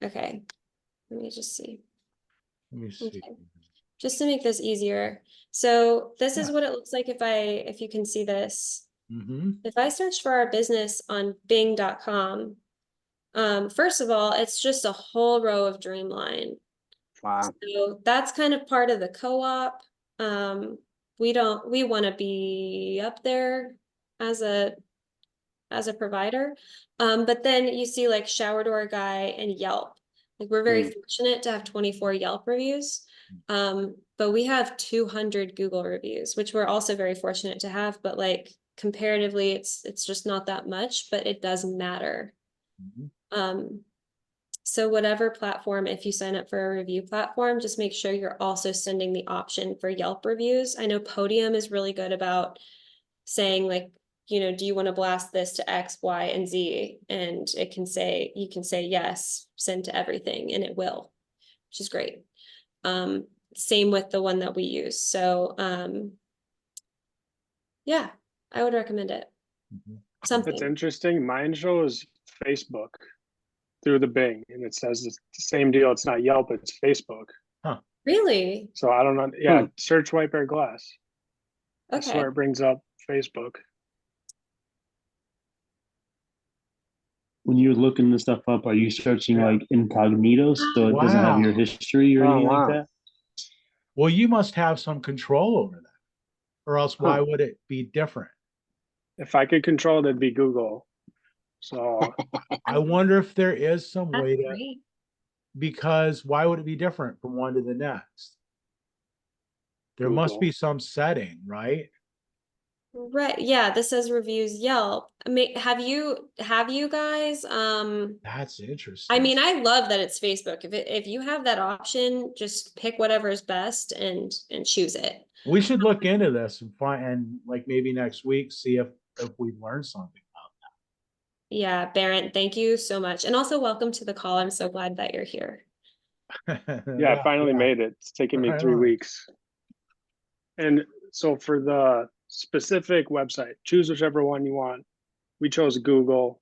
Okay. Let me just see. Let me see. Okay. Just to make this easier. So this is what it looks like if you can see this. If I search for our business on bing.com, first of all, it's just a whole row of Dreamline. Wow. So that's kind of part of the co-op. We want to be up there as a provider. But then you see like Shower Door Guy and Yelp. Like we're very fortunate to have 24 Yelp reviews. But we have 200 Google reviews, which we're also very fortunate to have, but like comparatively, it's just not that much, but it does matter. So whatever platform, if you sign up for a review platform, just make sure you're also sending the option for Yelp reviews. I know Podium is really good about saying like, you know, do you want to blast this to X, Y, and Z? And it can say, you can say yes, send to everything, and it will, which is great. Same with the one that we use. So yeah, I would recommend it. Something. It's interesting. Mine shows Facebook through the Bing, and it says it's the same deal. It's not Yelp, it's Facebook. Huh. Really? So I don't know. Yeah, search Wipeout Glass. I Okay. swear it brings up Facebook. When you're looking this stuff up, are you searching like incognito so it doesn't have your history or anything like that? Well, you must have some control over that, or else why would it be different? If I could control it, it'd be Google. So I wonder if there is some That's way to, great. because why would it be different from one to the next? There must Google. be some setting, right? Right. Yeah, this says reviews Yelp. I mean, have you guys That's interesting. I mean, I love that it's Facebook. If you have that option, just pick whatever is best and choose it. We should look into this and find, and like maybe next week see if we learned something Yeah, Barrett, thank you so much. And also welcome to the call. I'm so glad that you're here. about that. Yeah, I finally made it. It's taken me 3 weeks. And so for the specific website, choose whichever one you want. We chose Google.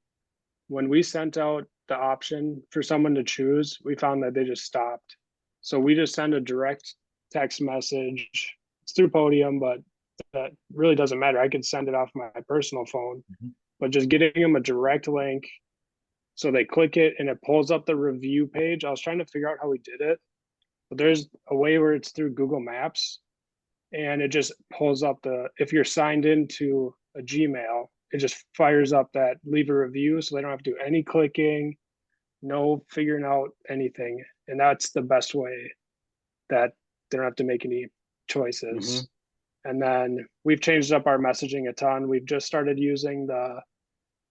When we sent out the option for someone to choose, we found that they just stopped. So we just send a direct text message. It's through Podium, but that really doesn't matter. I can send it off my personal phone, Mhm. but just getting them a direct link so they click it and it pulls up the review page. I was trying to figure out how we did it, but there's a way where it's through Google Maps and it just pulls up if you're signed into a Gmail, it just fires up that leave a review so they don't have to do any clicking, no figuring out anything. And that's the best way that they don't have to make any choices. And then we've changed up our messaging a ton. We've just started using the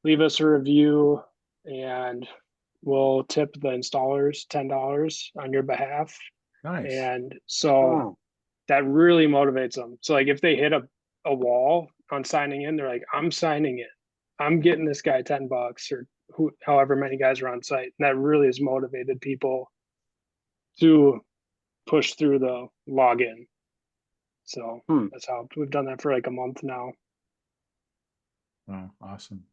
leave us a review and we'll tip the installers $10 on your behalf. Nice. And so Oh, that really motivates them. So like if they hit a wall on signing in, they're like, I'm signing in. I'm getting this guy $10 or however many guys are on site. And that really has motivated people to push through the login. So that's how we've done that for like a month now. Oh, awesome.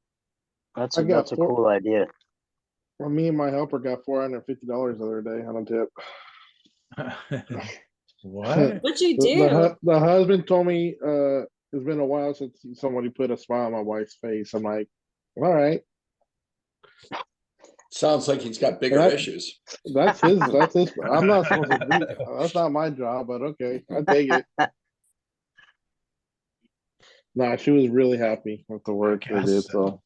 that's I got a four- cool idea. Well, me and my helper got $450 the other day on a tip. What? What'd you The, do? the husband told me it's been a while since somebody put a smile on my wife's face. I'm like, all right, Sounds like he's got bigger That- issues. that's his. I'm not supposed to do. That's not my job, but okay, I take it. Nah, she was really happy with the work they guess did. so.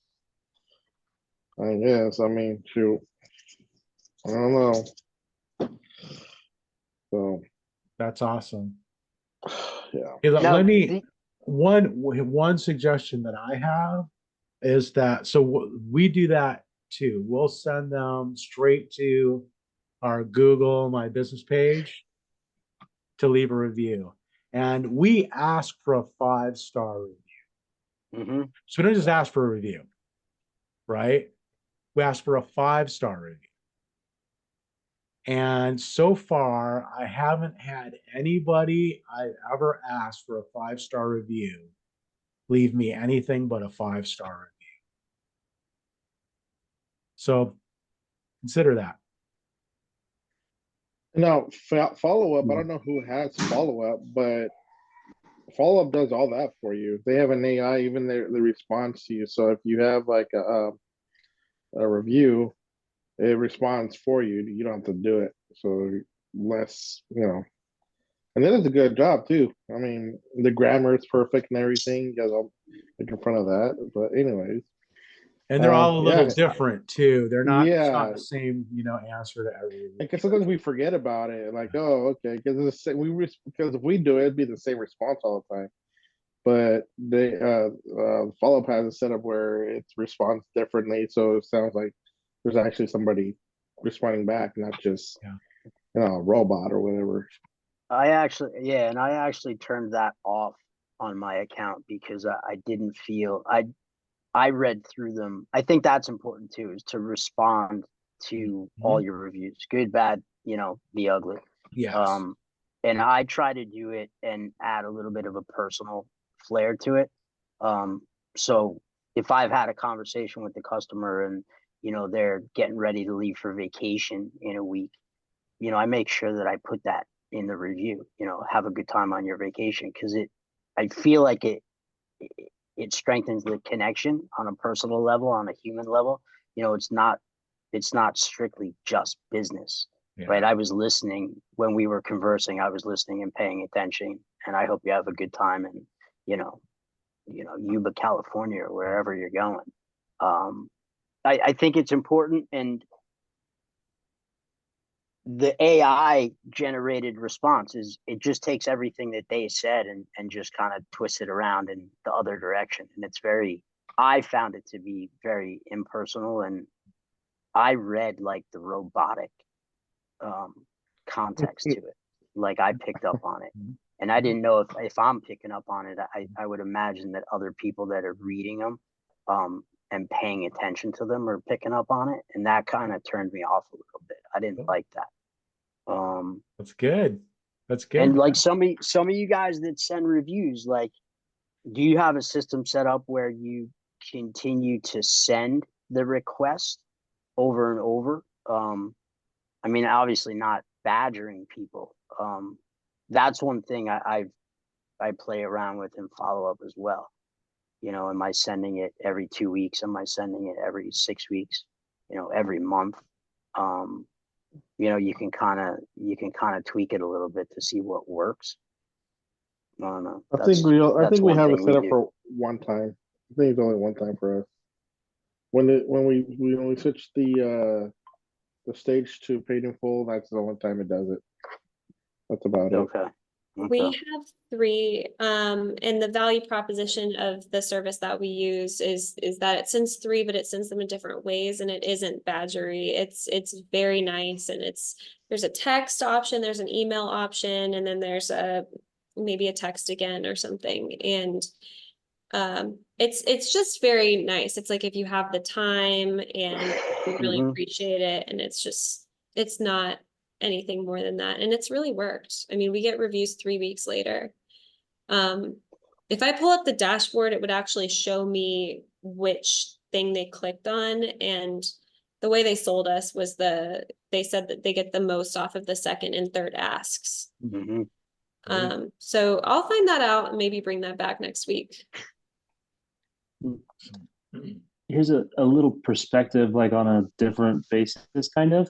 So I guess. I mean, shoot, I don't know. So That's awesome. yeah. Hey, Now, let me one suggestion that I have is that we do that too. We'll send them straight to our Google My Business page to leave a review, and we ask for a 5-star review. So we don't just ask for a review, right? We ask for a 5-star review. And so far, I haven't had anybody I ever asked for a 5-star review leave me anything but a 5-star review. So consider that. Now, follow up. I don't know who has follow up, but follow up does all that for you. They have an AI, even the response to you. So if you have like a review, it responds for you. You don't have to do it. So less, and that is a good job too. I mean, the grammar is perfect and everything. You guys all like in front of that. But anyways, And they're all a little yeah. different too. They're not, it's not Yeah. the same, answer to every. Because sometimes we forget about it. Like, oh, okay, because because if we do it, it'd be the same response all the time. But they follow up has a setup where it responds differently, so it sounds like there's actually somebody responding back, not just a robot or whatever. I actually turned that off on my account because I didn't feel I read through them. I think that's important too, is to respond to all your reviews, good, bad, the ugly. Yes. And I try to do it and add a little bit of a personal flair to it. So if I've had a conversation with the customer and they're getting ready to leave for vacation in a week, I make sure that I put that in the review. Have a good time on your vacation, because I feel like it strengthens the connection on a personal level, on a human level. It's not strictly just business. Yeah. Right. I was listening when we were conversing. I was listening and paying attention. And I hope you have a good time in, Yuba, California, or wherever you're going. I think it's important. And the AI generated responses, it just takes everything that they said and just kind of twists it around in the other direction. And I found it to be very impersonal. And I read like the robotic context to it. Like I picked up on it, and I didn't know if I'm picking up on it. I would imagine that other people that are reading them and paying attention to them are picking up on it, and that kind of turned me off a little bit. I didn't like that. That's good. That's good. And like some of you guys that send reviews, like, do you have a system set up where you continue to send the request over and over? I mean, obviously not badgering people. That's one thing I play around with in follow-up as well. You know, am I sending it every 2 weeks? Am I sending it every 6 weeks? You know, every month? You know, you can kind of tweak it a little bit to see what works. I don't know. I think we one have it thing set we up do. for one time. I think it's only one time for us. When we switch the stage to paid in full, that's the only time it does it. That's about it. Okay. We Okay. have 3, and the value proposition of the service that we use is that it sends 3, but it sends them in different ways, and it isn't badgery. It's very nice, and there's a text option, there's an email option, and then there's maybe a text again or something. And it's just very nice. It's like if you have the time and you really Mhm. appreciate it, and it's not anything more than that. And it's really worked. I mean, we get reviews 3 weeks later. If I pull up the dashboard, it would actually show me which thing they clicked on. And the way they sold us was they said that they get the most off of the second and third asks. Mhm. So I'll find that out and maybe bring that back next week. Here's a little perspective, like on a different basis, kind of.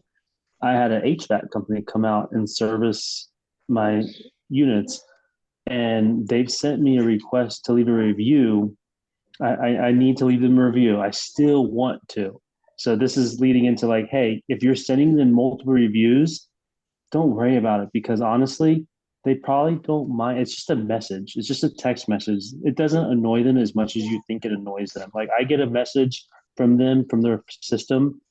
I had an HVAC company come out and service my units, and they've sent me a request to leave a review. I need to leave them a review. I still want to. So this is leading into like, hey, if you're sending them multiple reviews, don't worry about it, because honestly, they probably don't mind. It's just a message. It's just a text message. It doesn't annoy them as much as you think it annoys them. Like I get a message from them from their system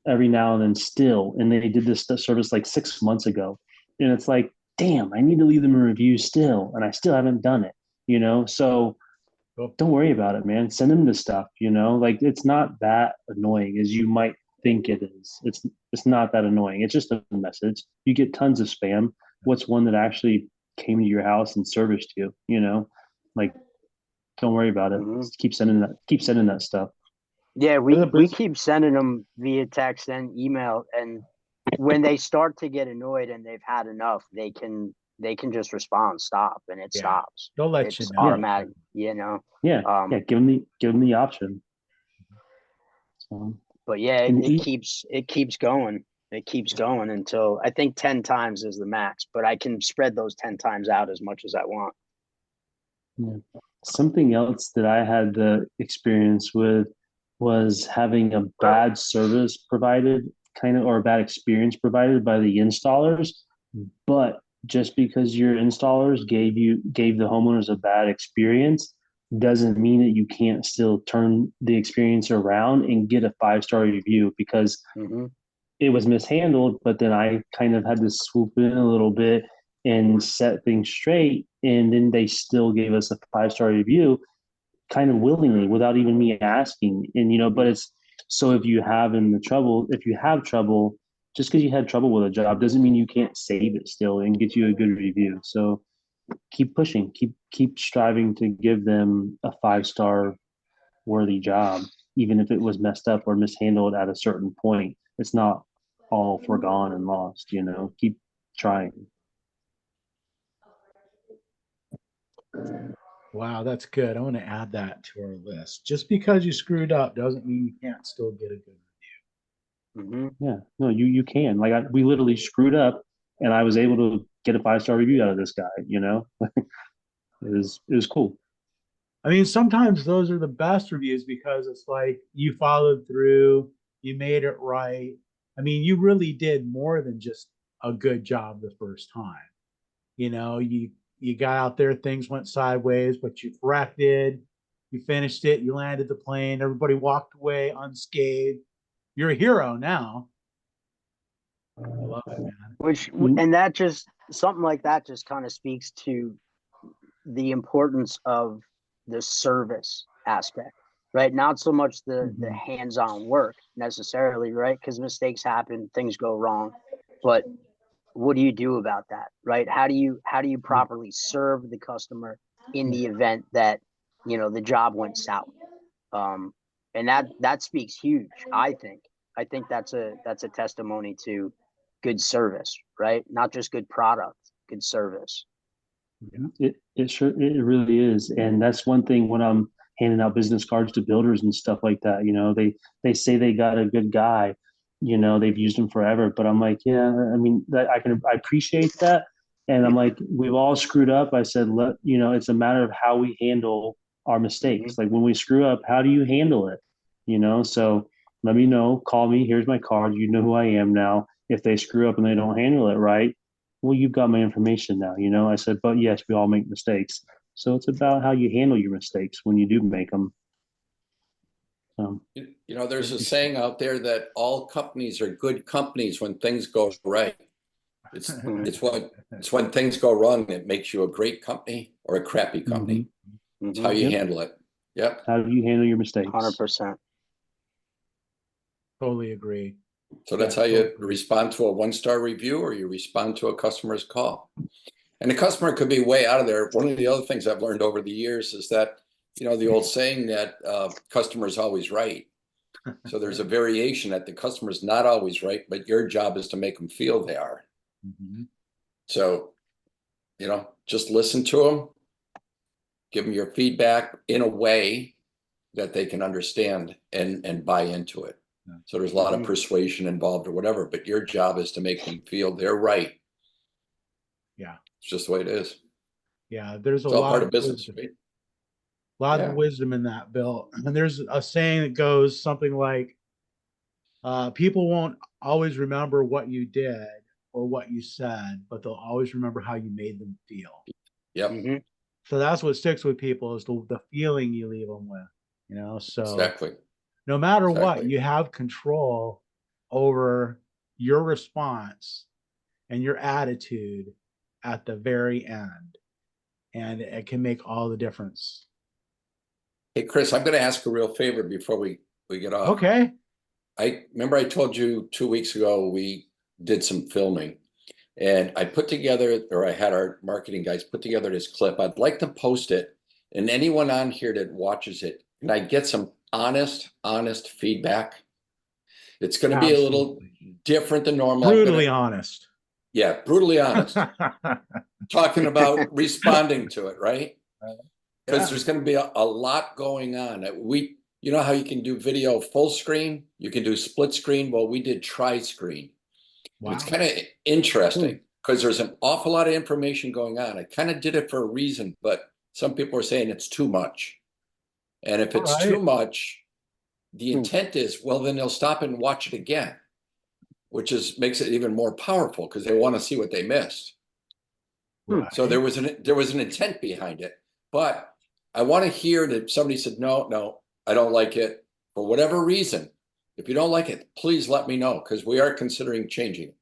every now and then still, and they did this service like 6 months ago, and it's like, damn, I need to leave them a review still, and I still haven't done it, you know. So don't worry about it, man. Send them the stuff, you know. Like it's not that annoying as you might think it is. It's not that annoying. It's just a message. You get tons of spam. What's one that actually came to your house and serviced you, you know? Like don't worry about it. Mhm. Just keep sending that stuff. Yeah, There's a we bus- keep sending them via text and email, and when they start to get annoyed and they've had enough, they can just respond, stop, and it Yeah. stops. They'll let you It's know. automatic, you know. Yeah. Um, Give them the option. So, But yeah, and it keeps going. It keeps going until I think 10 times is the max, but I can spread those 10 times out as much as I want. yeah. Something else that I had the experience with was having a bad service provided, kind of, or a bad experience provided by the installers. But just because your installers gave the homeowners a bad experience doesn't mean that you can't still turn the experience around and get a 5-star review, because Mhm. it was mishandled, but then I kind of had to swoop in a little bit and set things straight. And then they still gave us a 5-star review kind of willingly without even me asking. And, you know, but it's, so if you have trouble, just because you had trouble with a job doesn't mean you can't save it still and get you a good review. So keep pushing, keep striving to give them a 5-star worthy job, even if it was messed up or mishandled at a certain point. It's not all forgone and lost, you know. Keep trying. Wow, that's good. I want to add that to our list. Just because you screwed up doesn't mean you can't still get a good Mhm. Yeah, no, you can. Like we literally screwed up, and I was able to get a 5-star review out of this guy. You know, it was cool. I mean, sometimes those are the best reviews because it's like you followed through, you made it right. I mean, you really did more than just a good job the first time. You know, you got out there, things went sideways, but you corrected, you finished it, you landed the plane, everybody walked away unscathed. You're a hero now. I love it, man. Which Mm. and that just something like that just kind of speaks to the importance of the service aspect, right? Not so much the Mhm. hands-on work necessarily, right? Because mistakes happen, things go wrong, but what do you do about that, right? How do you properly serve the customer in the event that the job went south? And that speaks huge. I think that's a testimony to good service, right? Not just good product, good service. It really is. And that's one thing when I'm handing out business cards to builders and stuff like that. They say they got a good guy, they've used him forever. But I'm like, yeah, I mean, I appreciate that. And I'm like, we've all screwed up. I said, it's a matter of how we handle our mistakes. Like when we screw up, how do you handle it? So let me know, call me, here's my card. You know who I am now. If they screw up and they don't handle it right, well, you've got my information now. I said, but yes, we all make mistakes. So it's about how you handle your mistakes when you do make them. There's a saying out there that all companies are good companies when things go right. It's when things go wrong that makes you a great company or a crappy company. It's how you handle it. Yep. How do you handle your mistakes? 100%. Totally agree. So that's how you respond to a 1-star review, or you respond to a customer's call. And the customer could be way out of there. One of the other things I've learned over the years is that, the old saying that customer is always right. So there's a variation that the customer is not always right, but your job is to make them feel they are. So, just listen to them, give them your feedback in a way that they can understand and buy into it. So there's a lot of persuasion involved or whatever, but your job is to make them feel they're right. Yeah. It's just the way it is. Yeah. There's It's a all lot part of of business. wisdom. A lot of wisdom in that, Bill. And there's a saying that goes something like, people won't always remember what you did or what you said, but they'll always remember how you made them feel. Yep. So that's what sticks with people is the feeling you leave them with, so Exactly. no matter what, you have control over your response and your attitude at the very end. And it can make all the difference. Hey, Chris, I'm going to ask a real favor before we get off. Okay. I remember I told you 2 weeks ago, we did some filming and I had our marketing guys put together this clip. I'd like to post it, and anyone on here that watches it, and I get some honest feedback. It's going to be a little different than normal. Brutally honest. Yeah, brutally honest. Talking about responding to it, right? Because there's going to be a lot going on. You know how you can do video full screen? You can do split screen. Well, we did tri-screen. Wow. It's kind of interesting because there's an awful lot of information going on. I kind of did it for a reason, but some people are saying it's too much. And if it's too much, the intent is, well, then they'll stop and watch it again, which makes it even more powerful because they want to see what they missed. Right. So there was an intent behind it, but I want to hear that somebody said, no, I don't like it for whatever reason. If you don't like it, please let me know because we are considering changing.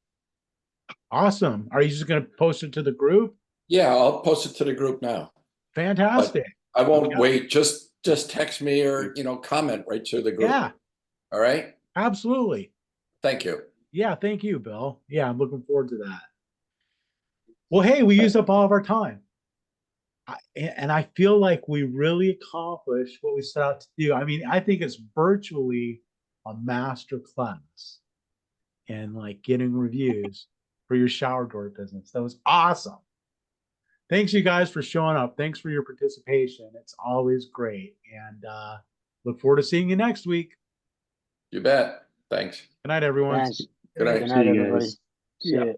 Awesome. Are you just going to post it to the group? Yeah, I'll post it to the group now. Fantastic. But I won't wait. Just text me or, comment right to the group. Yeah. All right. Absolutely. Thank you. Yeah. Thank you, Bill. Yeah. I'm looking forward to that. Well, hey, we used up all of our time. And I feel like we really accomplished what we set out to do. I mean, I think it's virtually a master class in like getting reviews for your shower door business. That was awesome. Thanks you guys for showing up. Thanks for your participation. It's always great. And look forward to seeing you next week. You bet. Thanks. Good night, everyone. Thanks. Good night. Good night, everybody. See you.